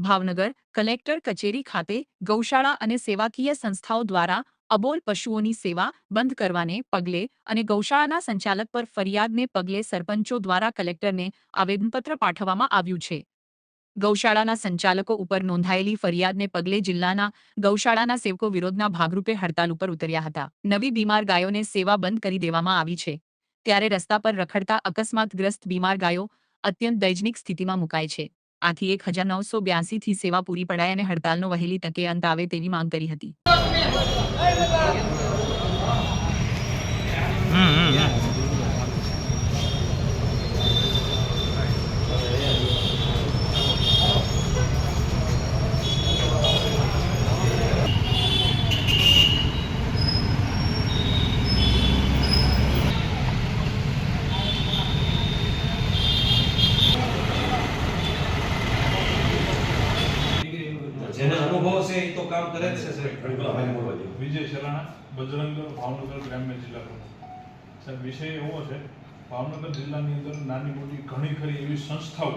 Bhavnagar collector કચેરી ખાતે ગૌશાળા અને સેવાકીય સંસ્થાઓ દ્વારા અબોલ પશુઓની સેવા બંધ કરવાને પગલે અને ગૌશાળાના સંચાલક પર ફરિયાદને પગલે સરપંચો દ્વારા કલેક્ટરને આવેદનપત્ર પાઠવવામાં આવ્યું છે। ગૌશાળાના સંચાલકો ઉપર નોંધાયેલી ફરિયાદને પગલે જિલ્લાના ગૌશાળાના સેવકો વિરોધના ભાગરૂપે હડતાલ ઉપર ઉતર્યા હતા। નવી બીમાર ગાયોને સેવા બંધ કરી દેવામાં આવી છે, ત્યારે રસ્તા પર રખડતા અકસ્માતગ્રસ્ત બીમાર ગાયો અત્યંત દયજનક સ્થિતિમાં મુકાય છે। આથી 1982 થી સેવા પૂરી પડાય અને હડતાલનો વહેલી તકે અંત આવે તેવી માંગ કરી હતી। જેને અનુભવ છે એ તો કામ કરે જ છે સાહેબ। વિજય શરાણા, બજરંગ દળ, ભાવનગર ગ્રામ્ય જિલ્લા પ્રમુખ। સાહેબ, વિષય એવો છે, ભાવનગર જિલ્લાની અંદર નાની મોટી ઘણી ખરી એવી સંસ્થાઓ,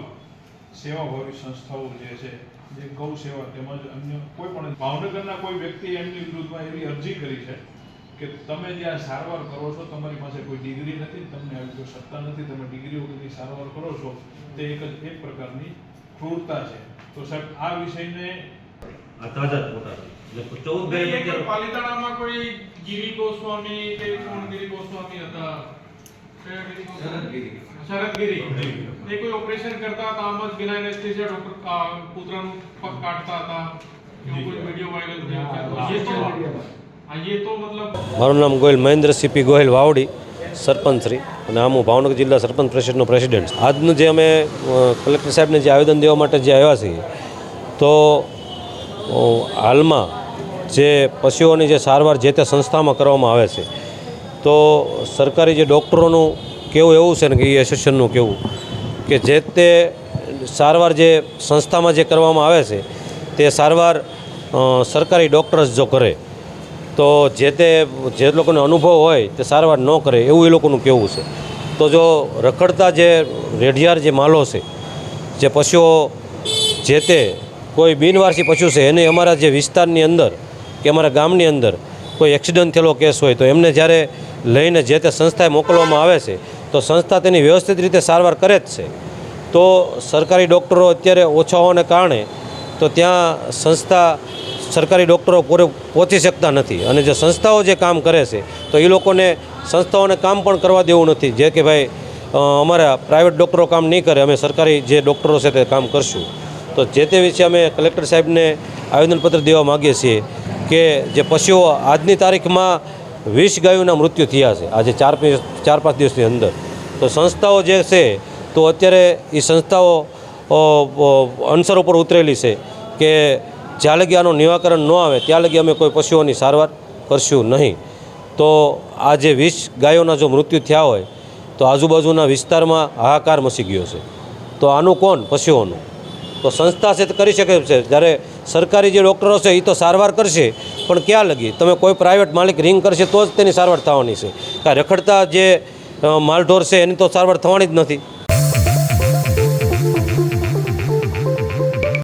સેવાભાવી સંસ્થાઓ જે છે, જે ગૌ સેવા તેમજ અન્ય કોઈ પણ ભાવનગરના કોઈ વ્યક્તિ એમની વિરુદ્ધમાં એવી અરજી કરી છે કે તમે જ્યાં સારવાર કરો છો તમારી પાસે કોઈ ડિગ્રી નથી, તમને આવી કોઈ સત્તા નથી, તમે ડિગ્રી વગરની સારવાર કરો છો, તે એક પ્રકારની ક્રૂરતા છે। તો સાહેબ, આ વિષયને પાલિતાણામાં કોઈ ગિરી ગોસ્વામી કે કોણ ગિરી ગોસ્વામી હતા, શરદગીરી, એ કોઈ ઓપરેશન કરતા હતા, આમ જ બિના એનેસ્થેસિયા ડોક્ટર પુત્રનું પગ કાઢતા હતા, એવું કોઈ વિડિયો વાયરલ થયો છે। ये तो मतलब મારું નામ ગોયલ મહેન્દ્ર સીપી ગોયલ વાવડી, સરપંચ શ્રી, અને આમ હું ભાવનગર જિલ્લા સરપંચ પરિષદનો પ્રેસિડેન્ટ। આજનું જે અમે કલેક્ટર સાહેબને જે આવેદન દેવા માટે જે આવ્યા છીએ, તો હાલમાં જે પશુઓની જે સારવાર જે તે સંસ્થામાં કરવામાં આવે છે, તો સરકારી જે ડૉક્ટરોનું કેવું એવું છે ને કે એસોસિએશનનું કેવું કે જે તે સારવાર જે સંસ્થામાં જે કરવામાં આવે છે તે સારવાર સરકારી ડૉક્ટર્સ જો કરે તો જે લોકોને અનુભવ હોય તે સારવાર ન કરે એવું એ લોકોનું કહેવું છે। તો જો રખડતા જે રેઢિયાર જે માલો છે, જે પશુઓ જે તે કોઈ બિનવારસી પશુ છે, એને અમારા જે વિસ્તારની અંદર કે અમારા ગામની અંદર કોઈ એક્સિડન્ટ થયેલો કેસ હોય તો એમને જ્યારે લઈને જે તે સંસ્થાએ મોકલવામાં આવે છે તો સંસ્થા તેની વ્યવસ્થિત રીતે સારવાર કરે જ છે। તો સરકારી ડૉક્ટરો અત્યારે ઓછા હોવાને કારણે તો ત્યાં સંસ્થા સરકારી ડૉક્ટરો પૂરે પહોંચી શકતા નથી, અને જે સંસ્થાઓ જે કામ કરે છે તો એ લોકોને સંસ્થાઓને કામ પણ કરવા દેવું નથી, જે કે ભાઈ અમારા પ્રાઇવેટ ડૉક્ટરો કામ નહીં કરે, અમે સરકારી જે ડૉક્ટરો છે તે કામ કરશું। તો જે તે વિશે અમે કલેક્ટર સાહેબને આવેદનપત્ર દેવા માગીએ છીએ કે જે પશુઓ આજની તારીખમાં 20 ગાયોના મૃત્યુ થયા છે આજે 4-5 દિવસની અંદર। તો સંસ્થાઓ જે છે તો અત્યારે એ સંસ્થાઓ અનસર ઉપર ઉતરેલી છે કે જ્યાં લગી આનું નિરાકરણ ન આવે ત્યાં લગી અમે કોઈ પશુઓની સારવાર કરશું નહીં। તો આ જે 20 ગાયોના જો મૃત્યુ થયા હોય તો આજુબાજુના વિસ્તારમાં હાહાકાર મચી ગયો છે। તો આનું કોણ? પશુઓનું। તો સંસ્થા છે તે કરી શકે છે, જ્યારે સરકારી જે ડૉક્ટરો છે એ તો સારવાર કરશે, પણ ક્યાં લગી તમે કોઈ પ્રાઇવેટ માલિક રિંગ કરશે તો જ તેની સારવાર થવાની છે। કાંઈ રખડતા જે માલઢોર છે એની તો સારવાર થવાની જ નથી।